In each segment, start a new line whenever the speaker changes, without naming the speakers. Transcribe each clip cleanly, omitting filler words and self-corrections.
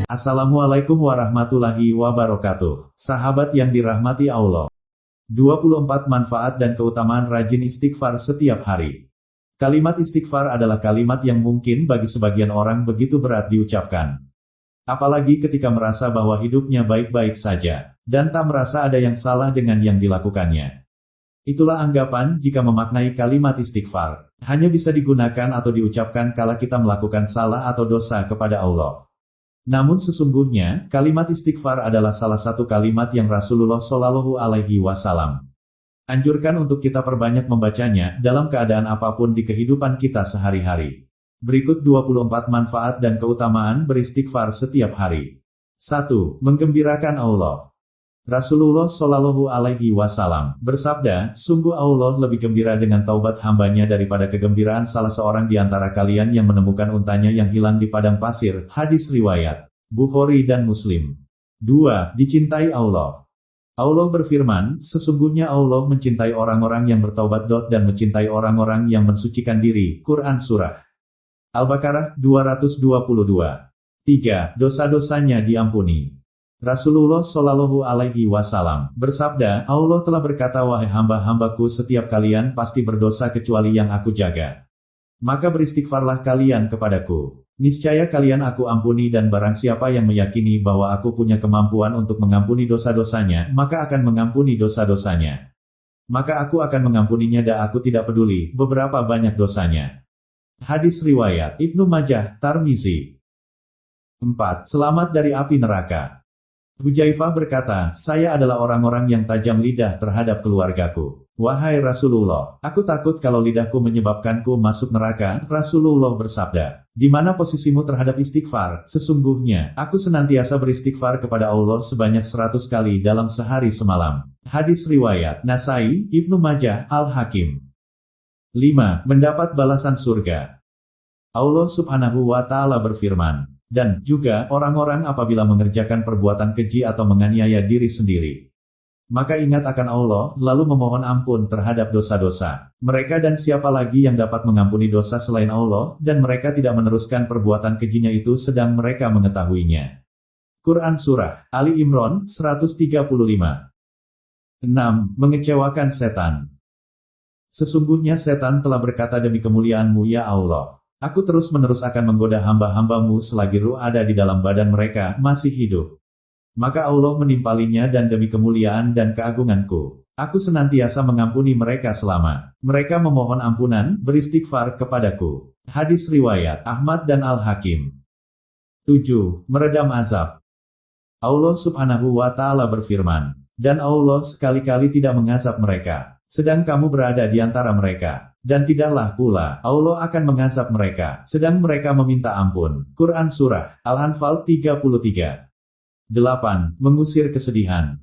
Assalamualaikum warahmatullahi wabarakatuh. Sahabat yang dirahmati Allah. 24 manfaat dan keutamaan rajin istighfar setiap hari. Kalimat istighfar adalah kalimat yang mungkin bagi sebagian orang begitu berat diucapkan. Apalagi ketika merasa bahwa hidupnya baik-baik saja, dan tak merasa ada yang salah dengan yang dilakukannya. Itulah anggapan jika memaknai kalimat istighfar. Hanya bisa digunakan atau diucapkan kala kita melakukan salah atau dosa kepada Allah. Namun sesungguhnya, kalimat istighfar adalah salah satu kalimat yang Rasulullah Shallallahu Alaihi Wasallam anjurkan untuk kita perbanyak membacanya dalam keadaan apapun di kehidupan kita sehari-hari. Berikut 24 manfaat dan keutamaan beristighfar setiap hari. 1. Menggembirakan Allah. Rasulullah Shallallahu Alaihi Wasallam bersabda, sungguh Allah lebih gembira dengan taubat hambanya daripada kegembiraan salah seorang di antara kalian yang menemukan untanya yang hilang di padang pasir. Hadis riwayat Bukhari dan Muslim. 2. Dicintai Allah. Allah berfirman, sesungguhnya Allah mencintai orang-orang yang bertaubat dan mencintai orang-orang yang mensucikan diri. Quran Surah Al-Baqarah 222. 3. Dosa-dosanya diampuni. Rasulullah Shallallahu Alaihi Wasallam bersabda, Allah telah berkata, wahai hamba-hambaku, setiap kalian pasti berdosa kecuali yang aku jaga. Maka beristighfarlah kalian kepadaku. Niscaya kalian aku ampuni, dan barang siapa yang meyakini bahwa aku punya kemampuan untuk mengampuni dosa-dosanya, maka akan mengampuni dosa-dosanya. Maka aku akan mengampuninya dan aku tidak peduli beberapa banyak dosanya. Hadis riwayat Ibnu Majah, Tirmizi. 4. Selamat dari api neraka. Hudzaifah berkata, saya adalah orang-orang yang tajam lidah terhadap keluargaku. Wahai Rasulullah, aku takut kalau lidahku menyebabkanku masuk neraka. Rasulullah bersabda, di mana posisimu terhadap istighfar? Sesungguhnya, aku senantiasa beristighfar kepada Allah sebanyak 100 kali dalam sehari semalam. Hadis riwayat Nasai, Ibnu Majah, Al-Hakim. 5. Mendapat balasan surga. Allah Subhanahu wa Ta'ala berfirman, dan juga orang-orang apabila mengerjakan perbuatan keji atau menganiaya diri sendiri, maka ingat akan Allah, lalu memohon ampun terhadap dosa-dosa mereka, dan siapa lagi yang dapat mengampuni dosa selain Allah, dan mereka tidak meneruskan perbuatan kejinya itu sedang mereka mengetahuinya. Quran Surah Ali Imran 135. 6. Mengecewakan setan. Sesungguhnya setan telah berkata, demi kemuliaan-Mu ya Allah, aku terus-menerus akan menggoda hamba-hamba-Mu selagi ruh ada di dalam badan mereka masih hidup. Maka Allah menimpalinya, dan demi kemuliaan dan keagunganku, aku senantiasa mengampuni mereka selama mereka memohon ampunan, beristighfar kepadaku. Hadis riwayat Ahmad dan Al-Hakim. 7. Meredam azab. Allah Subhanahu wa Ta'ala berfirman, dan Allah sekali-kali tidak mengazab mereka sedang kamu berada di antara mereka, dan tidaklah pula Allah akan mengazab mereka sedang mereka meminta ampun. Quran Surah Al-Anfal 33. 8. Mengusir kesedihan.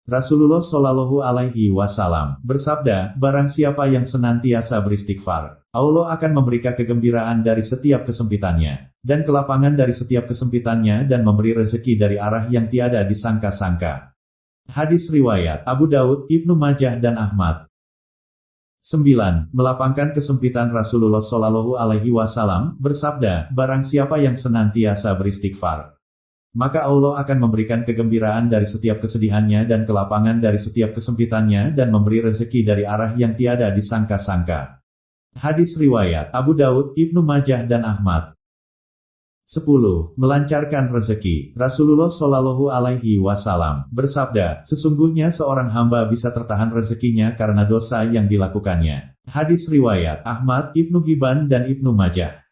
Rasulullah Shallallahu Alaihi Wasallam bersabda, barang siapa yang senantiasa beristighfar, Allah akan memberikan kegembiraan dari setiap kesempitannya, dan kelapangan dari setiap kesempitannya, dan memberi rezeki dari arah yang tiada disangka-sangka. Hadis riwayat Abu Daud, Ibnu Majah dan Ahmad. 9. Melapangkan kesempitan. Rasulullah Shallallahu Alaihi Wasallam bersabda, barang siapa yang senantiasa beristighfar, maka Allah akan memberikan kegembiraan dari setiap kesedihannya dan kelapangan dari setiap kesempitannya, dan memberi rezeki dari arah yang tiada disangka-sangka. Hadis riwayat Abu Daud, Ibnu Majah dan Ahmad. 10. Melancarkan rezeki. Rasulullah Shallallahu Alaihi Wasallam bersabda, sesungguhnya seorang hamba bisa tertahan rezekinya karena dosa yang dilakukannya. Hadis riwayat Ahmad, Ibnu Hibban dan Ibnu Majah.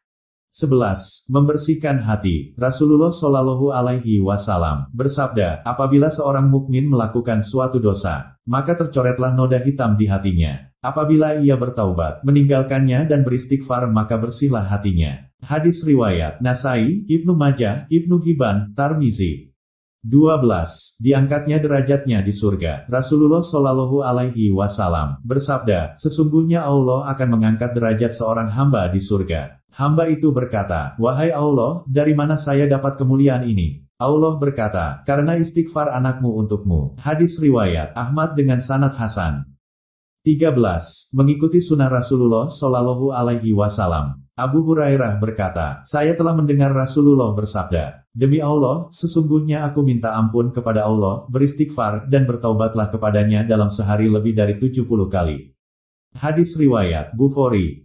11. Membersihkan hati. Rasulullah Shallallahu Alaihi Wasallam bersabda, apabila seorang mukmin melakukan suatu dosa, maka tercoretlah noda hitam di hatinya. Apabila ia bertaubat, meninggalkannya dan beristighfar, maka bersihlah hatinya. Hadis riwayat Nasai, Ibnu Majah, Ibnu Hibban, Tirmizi. 12. Diangkatnya derajatnya di surga. Rasulullah Shallallahu Alaihi Wasallam bersabda, sesungguhnya Allah akan mengangkat derajat seorang hamba di surga. Hamba itu berkata, wahai Allah, dari mana saya dapat kemuliaan ini? Allah berkata, karena istighfar anakmu untukmu. Hadis riwayat Ahmad dengan sanad hasan. 13. Mengikuti sunnah Rasulullah Shallallahu Alaihi Wasallam. Abu Hurairah berkata, saya telah mendengar Rasulullah bersabda, Demi Allah, sesungguhnya aku minta ampun kepada Allah, beristighfar, dan bertaubatlah kepadanya dalam sehari lebih dari 70 kali. Hadis riwayat Bukhari.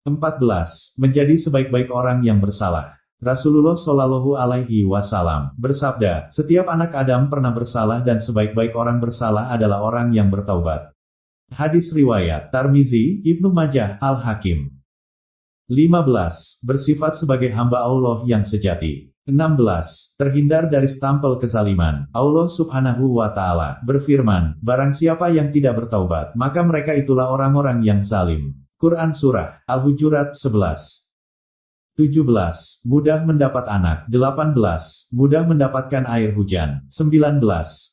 14. Menjadi sebaik-baik orang yang bersalah. Rasulullah Shallallahu Alaihi Wasallam bersabda, setiap anak Adam pernah bersalah dan sebaik-baik orang bersalah adalah orang yang bertaubat. Hadis riwayat Tirmizi, Ibnu Majah, Al-Hakim. 15. Bersifat sebagai hamba Allah yang sejati. 16. Terhindar dari stempel kezaliman. Allah Subhanahu wa Ta'ala berfirman, barang siapa yang tidak bertaubat, maka mereka itulah orang-orang yang zalim. Quran Surah Al-Hujurat 11. 17. Mudah mendapat anak. 18. Mudah mendapatkan air hujan. 19.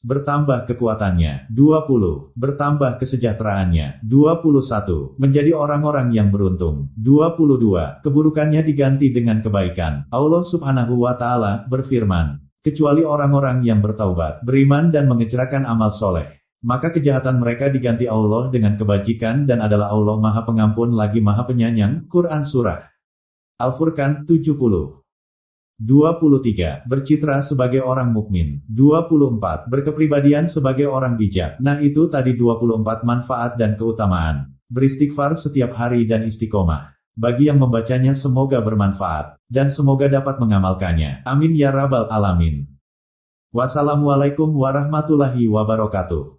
Bertambah kekuatannya. 20. Bertambah kesejahteraannya. 21. Menjadi orang-orang yang beruntung. 22. Keburukannya diganti dengan kebaikan. Allah Subhanahu wa Ta'ala berfirman, kecuali orang-orang yang bertaubat, beriman dan mengerjakan amal soleh, maka kejahatan mereka diganti Allah dengan kebajikan dan adalah Allah Maha Pengampun lagi Maha Penyayang. Quran Surah Al-Furqan 70. 23. Bercitra sebagai orang mukmin. 24. Berkepribadian sebagai orang bijak. Nah itu tadi 24 manfaat dan keutamaan. Beristighfar setiap hari dan istiqomah. Bagi yang membacanya semoga bermanfaat, dan semoga dapat mengamalkannya. Amin ya rabbal alamin. Wassalamualaikum warahmatullahi wabarakatuh.